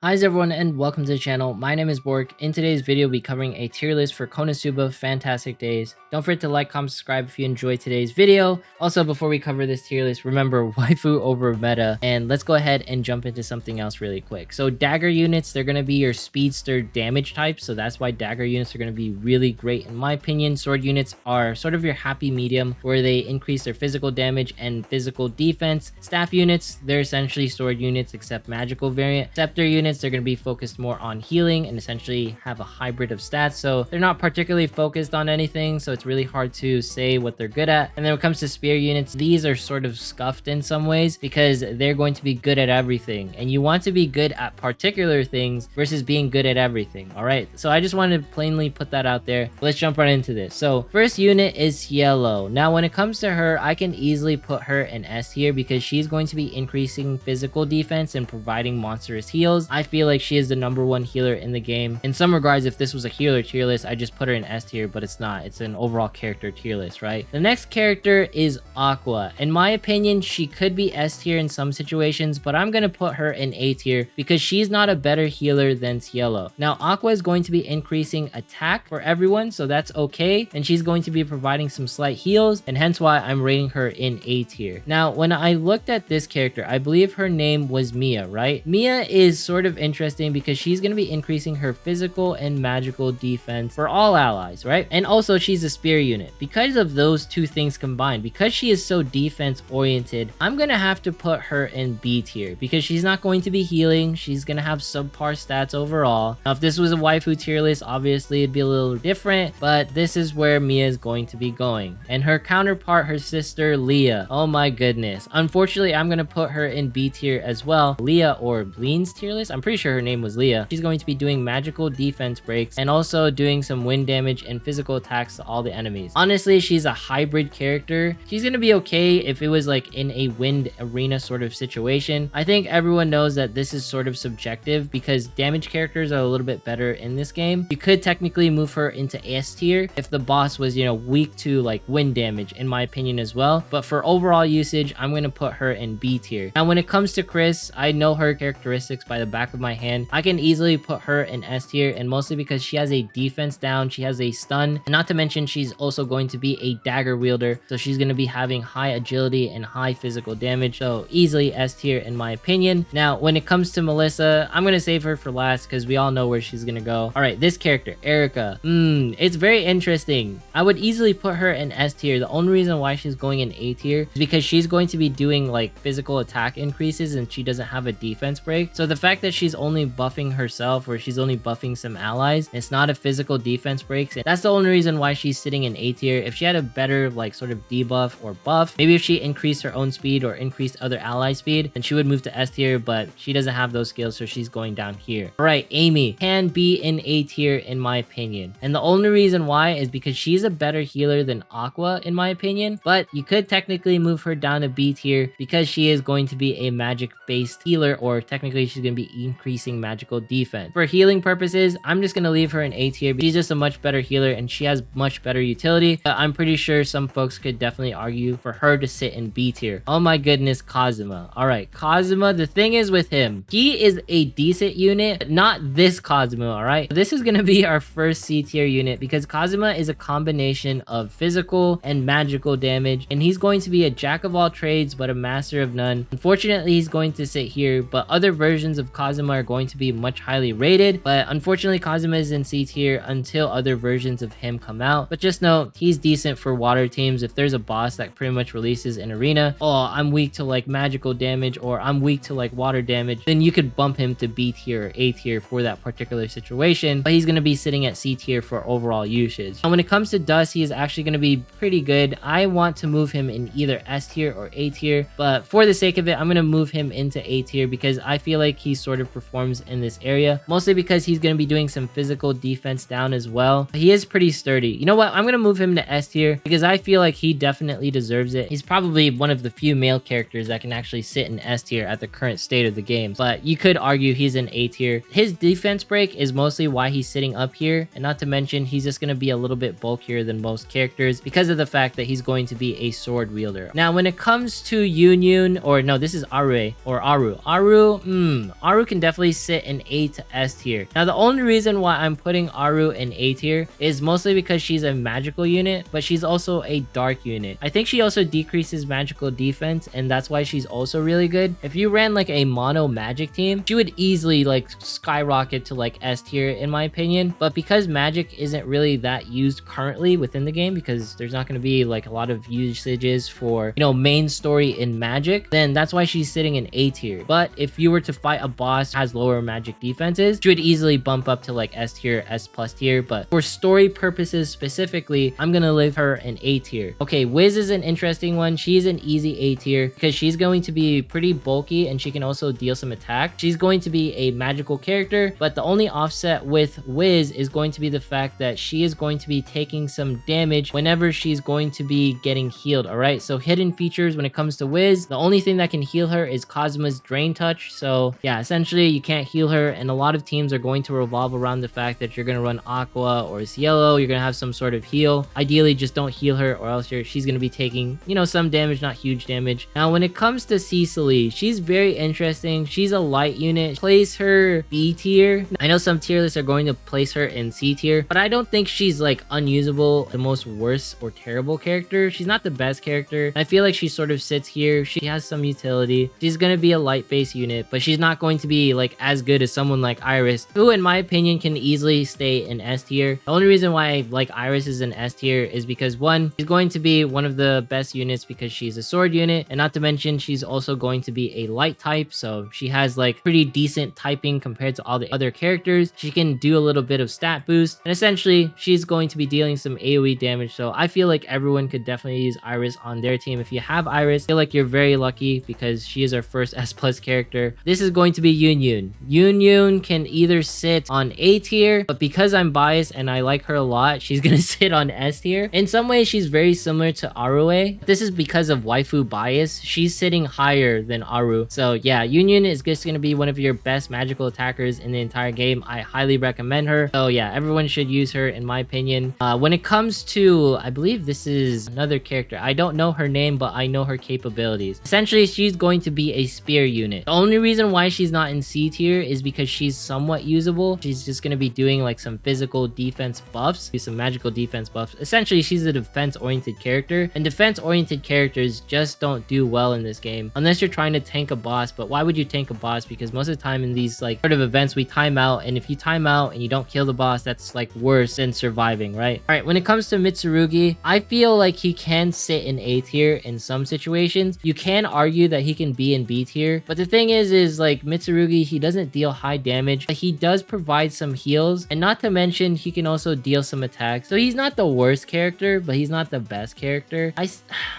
Hi everyone and welcome to the channel. My name is Bork. In today's video we'll be covering a tier list for Konosuba Fantastic Days. Don't forget to like, comment, subscribe if you enjoyed today's video. Also, before we cover this tier list, remember waifu over meta, and let's go ahead and jump into something else really quick. So dagger units, they're going to be your speedster damage type, so that's why dagger units are going to be really great in my opinion. Sword units are sort of your happy medium where they increase their physical damage and physical defense. Staff units, they're essentially sword units except magical variant. Scepter units, they're going to be focused more on healing and essentially have a hybrid of stats, so they're not particularly focused on anything, so it's really hard to say what they're good at. And then when it comes to spear units, these are sort of scuffed in some ways because they're going to be good at everything, and you want to be good at particular things versus being good at everything. All right, so I just wanted to plainly put that out there. Let's jump right into this. So first unit is Yellow. Now when it comes to her, I can easily put her in S tier because she's going to be increasing physical defense and providing monstrous heals. I feel like she is the #1 healer in the game. In some regards, if this was a healer tier list, I just put her in S tier, but it's not. It's an overall character tier list, right? The next character is Aqua. In my opinion, she could be S tier in some situations, but I'm gonna put her in A tier because she's not a better healer than Cielo. Now, Aqua is going to be increasing attack for everyone, so that's okay, and she's going to be providing some slight heals, and hence why I'm rating her in A tier. Now, when I looked at this character, I believe her name was Mia, right? Mia is sort of interesting because she's going to be increasing her physical and magical defense for all allies, right? And also she's a spear unit. Because of those two things combined, because she is so defense oriented, I'm going to have to put her in B tier because she's not going to be healing. She's going to have subpar stats overall. Now, if this was a waifu tier list, obviously it'd be a little different, but this is where Mia is going to be going. And her counterpart, her sister Leah. Oh my goodness. Unfortunately, I'm going to put her in B tier as well. Leah, or Bleen's tier list, I'm pretty sure her name was Leah. She's going to be doing magical defense breaks and also doing some wind damage and physical attacks to all the enemies. Honestly, she's a hybrid character. She's gonna be okay if it was like in a wind arena sort of situation. I think everyone knows that this is sort of subjective because damage characters are a little bit better in this game. You could technically move her into S tier if the boss was, you know, weak to like wind damage, in my opinion as well. But for overall usage, I'm gonna put her in B tier. Now, when it comes to Chris, I know her characteristics by the back of my hand. I can easily put her in S tier, and mostly because she has a defense down, she has a stun, and not to mention she's also going to be a dagger wielder, so she's going to be having high agility and high physical damage, so easily S tier in my opinion. Now when it comes to Melissa, I'm going to save her for last because we all know where she's going to go. All right, this character Erica, it's very interesting. I would easily put her in S tier. The only reason why she's going in A tier is because she's going to be doing like physical attack increases and she doesn't have a defense break, so the fact that she's only buffing herself or she's only buffing some allies, it's not a physical defense break. That's the only reason why she's sitting in A tier. If she had a better like sort of debuff or buff, maybe if she increased her own speed or increased other ally speed, then she would move to S tier, but she doesn't have those skills, so she's going down here. All right, Amy can be in A tier in my opinion, and the only reason why is because she's a better healer than Aqua in my opinion, but you could technically move her down to B tier because she is going to be a magic based healer, or technically she's going to be increasing magical defense. For healing purposes, I'm just going to leave her in A tier. She's just a much better healer and she has much better utility, but I'm pretty sure some folks could definitely argue for her to sit in B tier. Oh my goodness, Kazuma. All right, Kazuma, the thing is with him, he is a decent unit, but not this Kazuma. All right, this is going to be our first C tier unit because Kazuma is a combination of physical and magical damage, and he's going to be a jack of all trades but a master of none. Unfortunately, he's going to sit here, but other versions of Kazuma are going to be much highly rated, but unfortunately Kazuma is in C tier until other versions of him come out. But just know he's decent for water teams. If there's a boss that pretty much releases an arena, oh, I'm weak to like magical damage or I'm weak to like water damage, then you could bump him to B tier or A tier for that particular situation, but he's going to be sitting at C tier for overall usage. And when it comes to Dust, he is actually going to be pretty good. I want to move him in either S tier or A tier, but for the sake of it, I'm going to move him into A tier because I feel like he sort of performs in this area, mostly because he's going to be doing some physical defense down as well. He is pretty sturdy. You know what? I'm going to move him to S tier because I feel like he definitely deserves it. He's probably one of the few male characters that can actually sit in S tier at the current state of the game, but you could argue he's in A tier. His defense break is mostly why he's sitting up here, and not to mention he's just going to be a little bit bulkier than most characters because of the fact that he's going to be a sword wielder. Now when it comes to Union, or no, this is Aru or Aru. Aru can definitely sit in A to S tier. Now, the only reason why I'm putting Aru in A tier is mostly because she's a magical unit, but she's also a dark unit. I think she also decreases magical defense, and that's why she's also really good. If you ran like a mono magic team, she would easily like skyrocket to like S tier in my opinion. But because magic isn't really that used currently within the game, because there's not going to be like a lot of usages for, you know, main story in magic, then that's why she's sitting in A tier. But if you were to fight a boss that has lower magic defenses, she would easily bump up to like S tier, S plus tier. But for story purposes specifically, I'm gonna leave her in A tier. Okay, Wiz is an interesting one. She's an easy A tier because she's going to be pretty bulky and she can also deal some attack. She's going to be a magical character, but the only offset with Wiz is going to be the fact that she is going to be taking some damage whenever she's going to be getting healed. All right, so hidden features when it comes to Wiz, the only thing that can heal her is Kazuma's Drain Touch. So yeah, essentially you can't heal her, and a lot of teams are going to revolve around the fact that you're going to run Aqua or Cielo. You're going to have some sort of heal. Ideally, just don't heal her, or else she's going to be taking, you know, some damage, not huge damage. Now, when it comes to Cecily, she's very interesting. She's a light unit. Place her B tier. I know some tier lists are going to place her in C tier, but I don't think she's like unusable, the most worst or terrible character. She's not the best character. I feel like she sort of sits here. She has some utility. She's going to be a light base unit, but she's not going to be like as good as someone like Iris, who in my opinion can easily stay in S tier. The only reason why I like Iris is in S tier is because one, she's going to be one of the best units because she's a sword unit, and not to mention she's also going to be a light type, so she has like pretty decent typing compared to all the other characters. She can do a little bit of stat boost, and essentially she's going to be dealing some AoE damage. So I feel like everyone could definitely use Iris on their team. If you have Iris, I feel like you're very lucky because she is our first S plus character. This is going to be Yun Yun. Yun Yun can either sit on A tier, but because I'm biased and I like her a lot, she's gonna sit on S tier. In some ways, she's very similar to Arue. This is because of waifu bias. She's sitting higher than Aru. So yeah, Yun Yun is just gonna be one of your best magical attackers in the entire game. I highly recommend her. So yeah, everyone should use her in my opinion. When it comes to, I believe this is another character. I don't know her name, but I know her capabilities. Essentially, she's going to be a spear unit. The only reason why she's not in C tier is because she's somewhat usable. She's just going to be doing like some physical defense buffs, do some magical defense buffs. Essentially, she's a defense-oriented character, and defense-oriented characters just don't do well in this game unless you're trying to tank a boss. But why would you tank a boss? Because most of the time in these like sort of events, we time out, and if you time out and you don't kill the boss, that's like worse than surviving, right? All right, when it comes to Mitsurugi, I feel like he can sit in A tier in some situations. You can argue that he can be in B tier, but the thing is like Mitsurugi, he doesn't deal high damage, but he does provide some heals, and not to mention he can also deal some attacks. So he's not the worst character, but he's not the best character.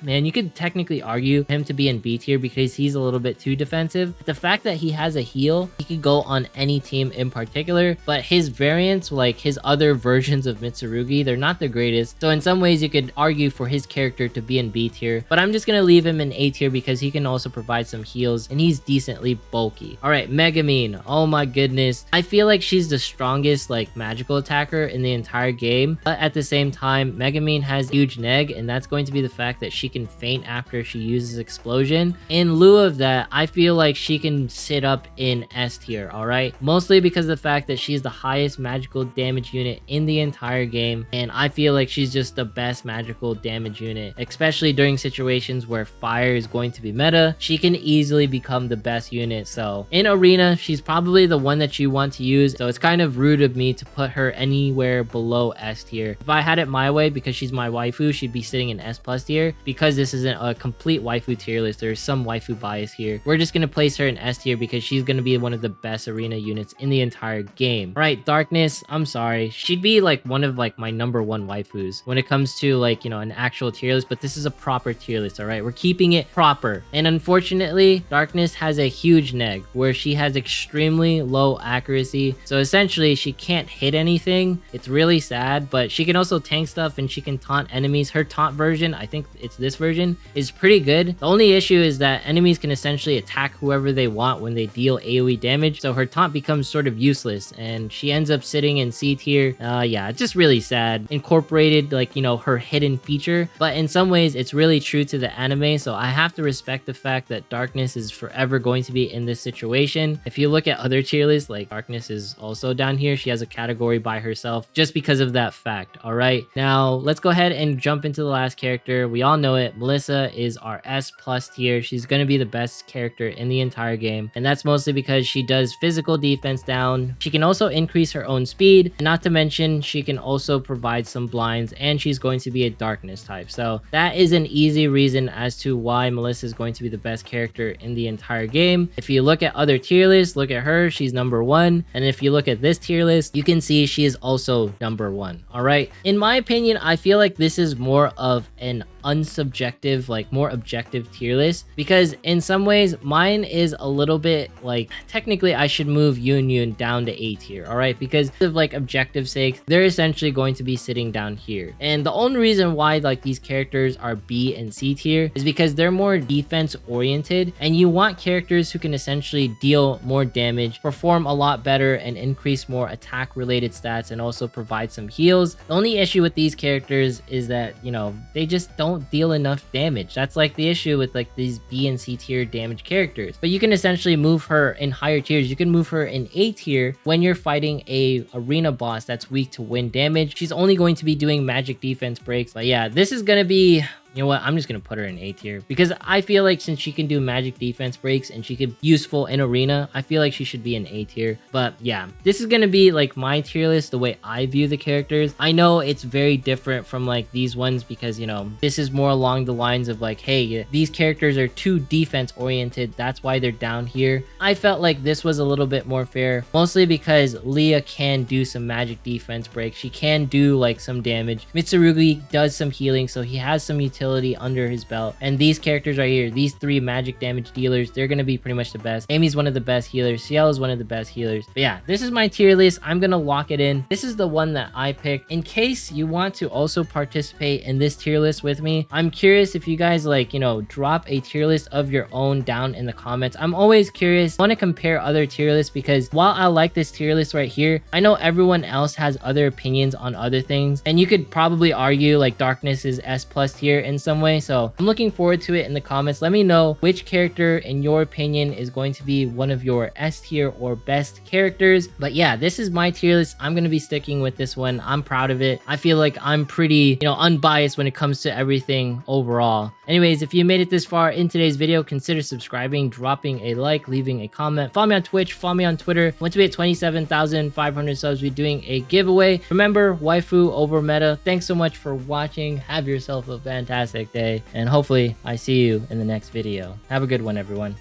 Man, you could technically argue him to be in B tier because he's a little bit too defensive. The fact that he has a heal, he could go on any team in particular, but his variants, like his other versions of Mitsurugi, they're not the greatest. So in some ways you could argue for his character to be in B tier, but I'm just gonna leave him in A tier because he can also provide some heals and he's decently bulky. All right, Megumin. Oh my goodness. I feel like she's the strongest like magical attacker in the entire game, but at the same time, Megumin has huge neg, and that's going to be the fact that she can faint after she uses explosion. In lieu of that, I feel like she can sit up in S tier, all right? Mostly because of the fact that she's the highest magical damage unit in the entire game, and I feel like she's just the best magical damage unit, especially during situations where fire is going to be meta. She can easily become the best unit. So in arena, she's probably the one that you want to use, so it's kind of rude of me to put her anywhere below S tier. If I had it my way, because she's my waifu, she'd be sitting in S plus tier. Because this isn't a complete waifu tier list, there's some waifu bias here. We're just gonna place her in S tier because she's gonna be one of the best arena units in the entire game. All right, Darkness, I'm sorry, she'd be like one of like my #1 waifus when it comes to like, you know, an actual tier list, but this is a proper tier list. All right, we're keeping it proper. And unfortunately, Darkness has a huge neg where she has extremely low accuracy, so essentially she can't hit anything. It's really sad, but she can also tank stuff and she can taunt enemies. Her taunt version, I think it's this version, is pretty good. The only issue is that enemies can essentially attack whoever they want when they deal AoE damage, so her taunt becomes sort of useless and she ends up sitting in C tier. Yeah, it's just really sad. Incorporated like, you know, her hidden feature, but in some ways it's really true to the anime, so I have to respect the fact that Darkness is forever going to be in this situation. situation. If you look at other tier lists, like Darkness is also down here. She has a category by herself just because of that fact. All right, now let's go ahead and jump into the last character. We all know it. Melissa is our S+ tier. She's going to be the best character in the entire game, and that's mostly because she does physical defense down. She can also increase her own speed, and not to mention she can also provide some blinds, and she's going to be a darkness type. So that is an easy reason as to why Melissa is going to be the best character in the entire game. If you look at other tier lists, look at her, she's number 1. And if you look at this tier list, you can see she is also number 1. All right, in my opinion, I feel like this is more of an unsubjective, like more objective tier list, because in some ways mine is a little bit like, technically I should move Yun down to A tier. All right, because of like objective sake, they're essentially going to be sitting down here. And the only reason why like these characters are B and C tier is because they're more defense oriented, and you want characters who can essentially deal more damage, perform a lot better, and increase more attack related stats, and also provide some heals. The only issue with these characters is that, you know, they just don't deal enough damage. That's like the issue with like these B and C tier damage characters. But you can essentially move her in higher tiers. You can move her in A tier when you're fighting a arena boss that's weak to wind damage. She's only going to be doing magic defense breaks. But yeah, this is gonna be, you know what, I'm just gonna put her in A tier, because I feel like since she can do magic defense breaks and she could be useful in arena, I feel like she should be in A tier. But yeah, this is gonna be like my tier list, the way I view the characters. I know it's very different from like these ones, because, you know, this is more along the lines of like, hey, these characters are too defense oriented, that's why they're down here. I felt like this was a little bit more fair, mostly because Leah can do some magic defense breaks. She can do like some damage. Mitsurugi does some healing, so he has some utility under his belt. And these characters right here, these 3 magic damage dealers, they're gonna be pretty much the best. Amy's one of the best healers. Ciel is one of the best healers. But yeah, this is my tier list. I'm gonna lock it in. This is the one that I picked. In case you want to also participate in this tier list with me, I'm curious if you guys like, you know, drop a tier list of your own down in the comments. I'm always curious. I want to compare other tier lists, because while I like this tier list right here, I know everyone else has other opinions on other things, and you could probably argue like Darkness is S+ tier in some way. So I'm looking forward to it in the comments. Let me know which character in your opinion is going to be one of your S tier or best characters. But yeah, this is my tier list. I'm going to be sticking with this one. I'm proud of it. I feel like I'm pretty, you know, unbiased when it comes to everything overall. Anyways, if you made it this far in today's video, consider subscribing, dropping a like, leaving a comment. Follow me on Twitch, follow me on Twitter. Once we hit 27,500 subs, we're doing a giveaway. Remember, waifu over meta. Thanks so much for watching. Have yourself a fantastic day, and hopefully I see you in the next video. Have a good one, everyone.